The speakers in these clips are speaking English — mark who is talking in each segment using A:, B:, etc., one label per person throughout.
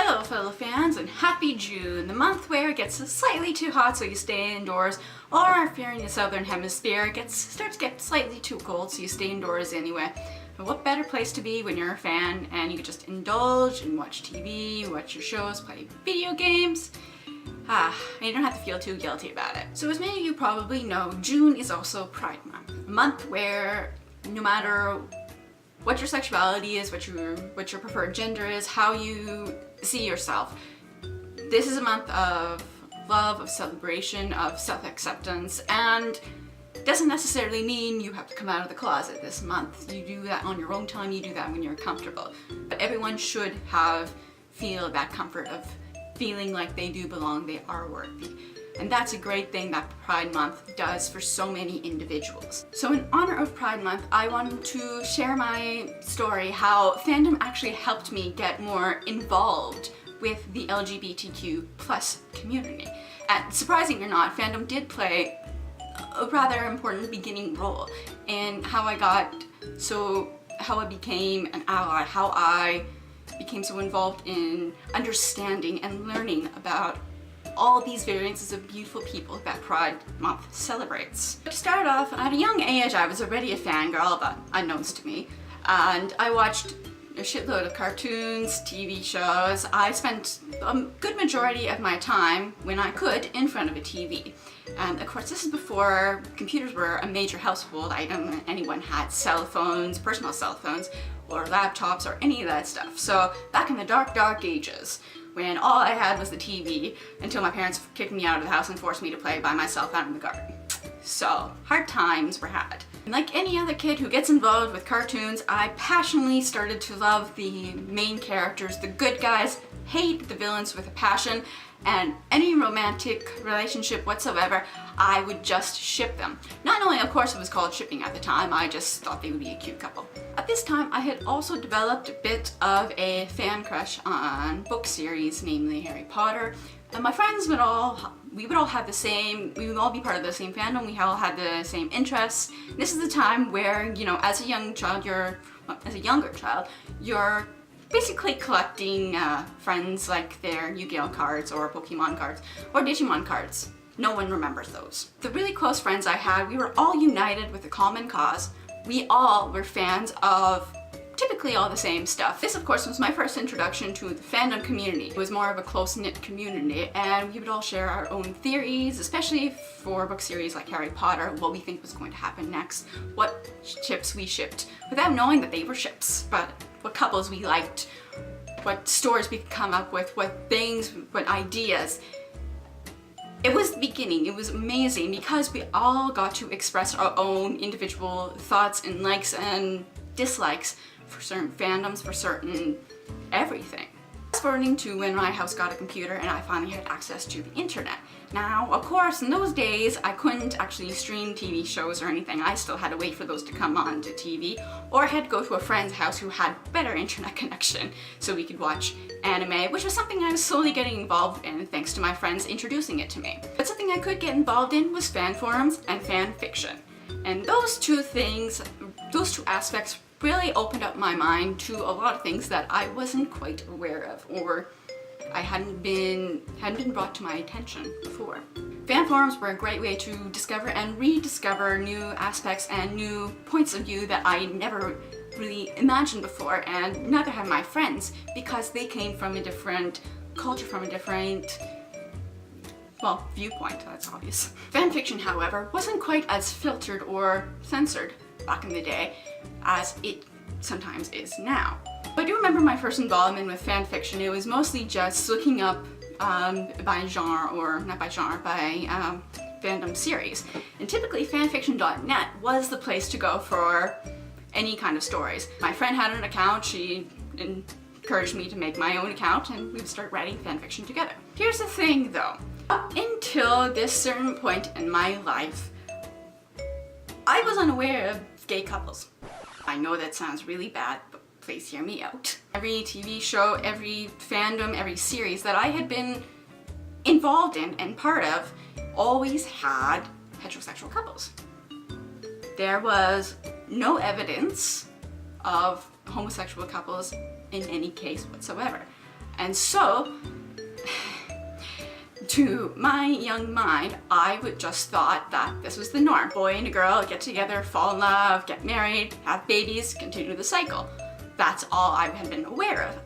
A: Hello fellow fans and happy June, the month where it gets slightly too hot so you stay indoors, or if you're in the southern hemisphere it starts to get slightly too cold so you stay indoors anyway. And what better place to be when you're a fan and you can just indulge and watch TV, watch your shows, play video games. And you don't have to feel too guilty about it. So as many of you probably know, June is also Pride Month. A month where no matter what your sexuality is, what your preferred gender is, how you see yourself, this is a month of love, of celebration, of self-acceptance, and doesn't necessarily mean you have to come out of the closet this month. You do that on your own time, you do that when you're comfortable. But everyone should feel that comfort of feeling like they do belong, they are worthy. And that's a great thing that Pride Month does for so many individuals. So in honor of Pride Month, I wanted to share my story, how fandom actually helped me get more involved with the LGBTQ plus community. And surprising or not, fandom did play a rather important beginning role in how I became an ally, how I became so involved in understanding and learning about all these variances of beautiful people that Pride Month celebrates. To start off, at a young age I was already a fangirl, but unknowns to me, and I watched a shitload of cartoons, TV shows. I spent a good majority of my time, when I could, in front of a TV. And of course this is before computers were a major household item. Anyone had cell phones, personal cell phones, or laptops, or any of that stuff. So back in the dark ages, when all I had was the TV, until my parents kicked me out of the house and forced me to play by myself out in the garden. So, hard times were had. And like any other kid who gets involved with cartoons, I passionately started to love the main characters, the good guys, hate the villains with a passion, and any romantic relationship whatsoever, I would just ship them. Not only, of course, it was called shipping at the time, I just thought they would be a cute couple. At this time, I had also developed a bit of a fan crush on book series, namely Harry Potter. And my friends we would all be part of the same fandom, we all had the same interests. This is the time where, you know, as a younger child, you're basically collecting friends like their Yu-Gi-Oh cards or Pokemon cards or Digimon cards. No one remembers those. The really close friends I had, we were all united with a common cause. We all were fans of typically all the same stuff. This, of course, was my first introduction to the fandom community. It was more of a close-knit community, and we would all share our own theories, especially for book series like Harry Potter, what we think was going to happen next, what ships we shipped, without knowing that they were ships, but what couples we liked, what stories we could come up with, what ideas. It was the beginning. It was amazing because we all got to express our own individual thoughts and likes and dislikes for certain fandoms, for certain everything. Fast forwarding to when my house got a computer and I finally had access to the internet. Now, of course, in those days, I couldn't actually stream TV shows or anything. I still had to wait for those to come on to TV, or I had to go to a friend's house who had better internet connection so we could watch anime, which was something I was slowly getting involved in thanks to my friends introducing it to me. But something I could get involved in was fan forums and fan fiction. And those two aspects really opened up my mind to a lot of things that I wasn't quite aware of, or I hadn't been brought to my attention before. Fan forums were a great way to discover and rediscover new aspects and new points of view that I never really imagined before, and neither have my friends, because they came from a different culture, from a different, well, viewpoint, that's obvious. Fanfiction, however, wasn't quite as filtered or censored back in the day as it sometimes is now. I do remember my first involvement with fanfiction. It was mostly just looking up by genre, or not by genre, by fandom series. And typically fanfiction.net was the place to go for any kind of stories. My friend had an account, she encouraged me to make my own account, and we would start writing fanfiction together. Here's the thing though, up until this certain point in my life, I was unaware of gay couples. I know that sounds really bad, but please hear me out. Every TV show, every fandom, every series that I had been involved in and part of always had heterosexual couples. There was no evidence of homosexual couples in any case whatsoever. And so, to my young mind, I would just thought that this was the norm. Boy and a girl get together, fall in love, get married, have babies, continue the cycle. That's all I had been aware of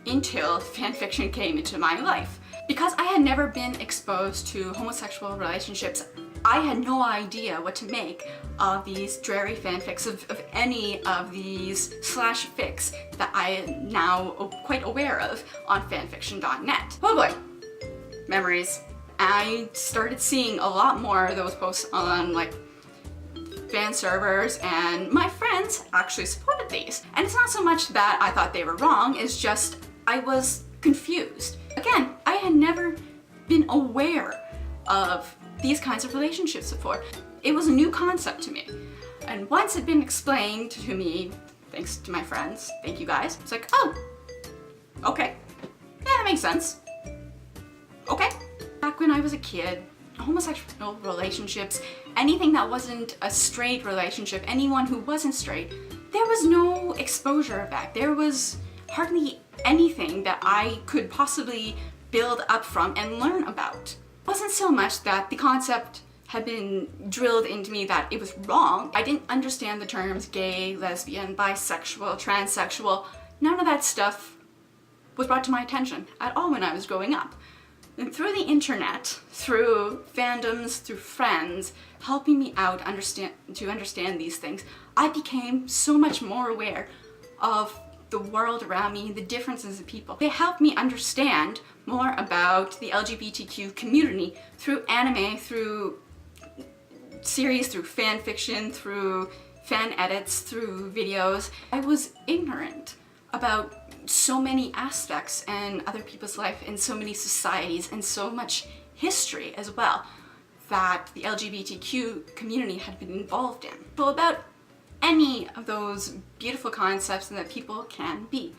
A: until fanfiction came into my life. Because I had never been exposed to homosexual relationships, I had no idea what to make of these dreary fanfics of any of these slash fics that I am now quite aware of on fanfiction.net. Oh boy, memories. I started seeing a lot more of those posts on like fan servers, and my friends actually supported these. And it's not so much that I thought they were wrong, it's just I was confused. Again, I had never been aware of these kinds of relationships before. It was a new concept to me. And once it had been explained to me, thanks to my friends, thank you guys, it's like, oh, okay, yeah, that makes sense. Okay. Back when I was a kid, homosexual relationships, anything that wasn't a straight relationship, anyone who wasn't straight, there was no exposure of that. There was hardly anything that I could possibly build up from and learn about. It wasn't so much that the concept had been drilled into me that it was wrong. I didn't understand the terms gay, lesbian, bisexual, transsexual. None of that stuff was brought to my attention at all when I was growing up. And through the internet, through fandoms, through friends, helping me out to understand these things, I became so much more aware of the world around me, the differences of people. They helped me understand more about the LGBTQ community through anime, through series, through fan fiction, through fan edits, through videos. I was ignorant about so many aspects in other people's life, in so many societies, and so much history as well that the LGBTQ community had been involved in. So about any of those beautiful concepts that people can be.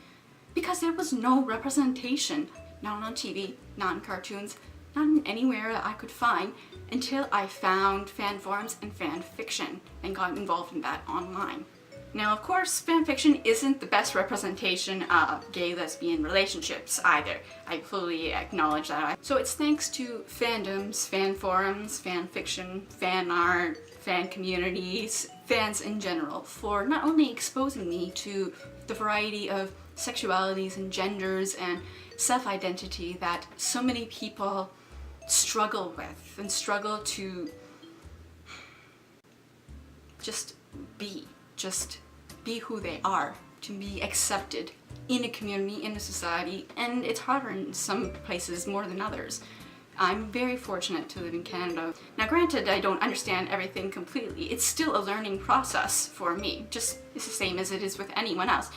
A: Because there was no representation, not on TV, not in cartoons, not anywhere that I could find, until I found fan forums and fan fiction and got involved in that online. Now, of course, fanfiction isn't the best representation of gay, lesbian relationships either. I fully acknowledge that. So it's thanks to fandoms, fan forums, fan fiction, fan art, fan communities, fans in general, for not only exposing me to the variety of sexualities and genders and self-identity that so many people struggle with and struggle to just be who they are, to be accepted in a community, in a society, and it's harder in some places more than others. I'm very fortunate to live in Canada. Now granted, I don't understand everything completely. It's still a learning process for me, just it's the same as it is with anyone else.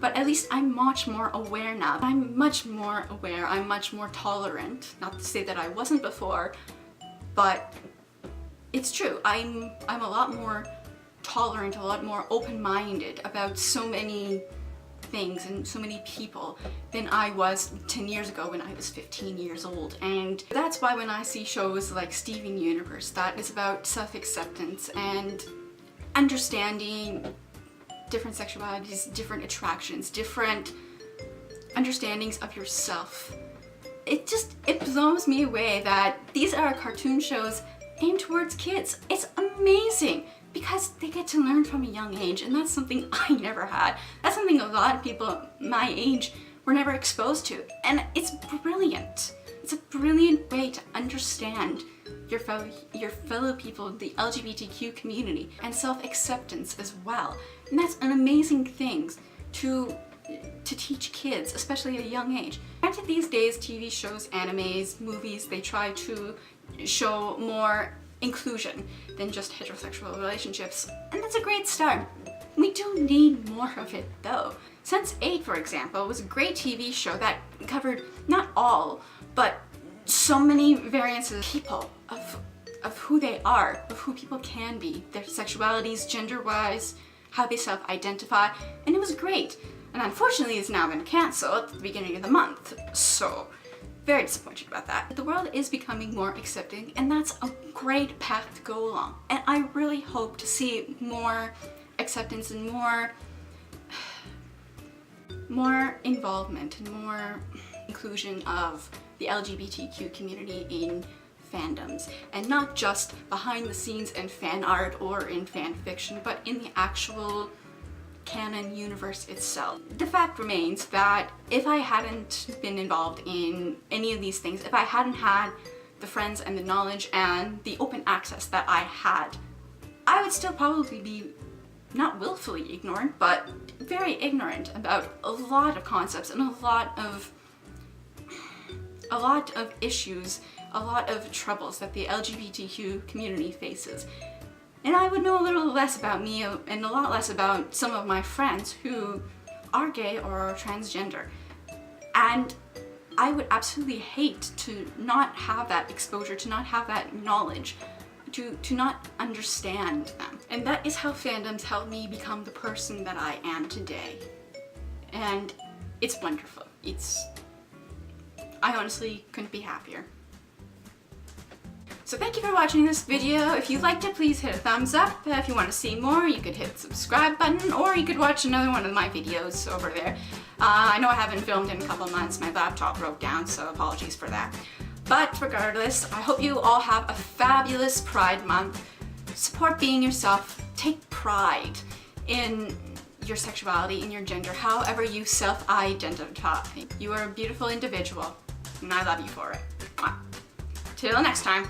A: But at least I'm much more aware now. I'm much more aware, I'm much more tolerant. Not to say that I wasn't before, but it's true. I'm a lot more tolerant, a lot more open-minded about so many things and so many people than I was 10 years ago when I was 15 years old. And that's why when I see shows like Steven Universe that is about self-acceptance and understanding different sexualities, different attractions, different understandings of yourself, it blows me away that these are cartoon shows aimed towards kids. It's amazing because they get to learn from a young age, and that's something I never had. That's something a lot of people my age were never exposed to, and it's brilliant. It's a brilliant way to understand your fellow people, the LGBTQ community, and self-acceptance as well. And that's an amazing thing to teach kids, especially at a young age. Granted, these days TV shows, animes, movies, they try to show more inclusion than just heterosexual relationships, and that's a great start. We do need more of it though. Sense8, for example, was a great TV show that covered not all, but so many variants of people, of who they are, of who people can be, their sexualities, gender-wise, how they self-identify, and it was great. And unfortunately it's now been cancelled at the beginning of the month, so very disappointed about that. The world is becoming more accepting, and that's a great path to go along. And I really hope to see more acceptance and more more involvement and more inclusion of the LGBTQ community in fandoms, and not just behind the scenes in fan art or in fan fiction, but in the actual canon universe itself. The fact remains that if I hadn't been involved in any of these things, if I hadn't had the friends and the knowledge and the open access that I had, I would still probably be not willfully ignorant, but very ignorant about a lot of concepts and a lot of issues, a lot of troubles that the LGBTQ community faces. And I would know a little less about me and a lot less about some of my friends who are gay or are transgender. And I would absolutely hate to not have that exposure, to not have that knowledge, to not understand them. And that is how fandoms helped me become the person that I am today. And it's wonderful. I honestly couldn't be happier. So thank you for watching this video. If you liked it, please hit a thumbs up. If you want to see more, you could hit the subscribe button, or you could watch another one of my videos over there. I know I haven't filmed in a couple months. My laptop broke down, so apologies for that. But regardless, I hope you all have a fabulous Pride Month. Support being yourself. Take pride in your sexuality, in your gender, however you self-identify. You are a beautiful individual, and I love you for it. Mwah. Till next time.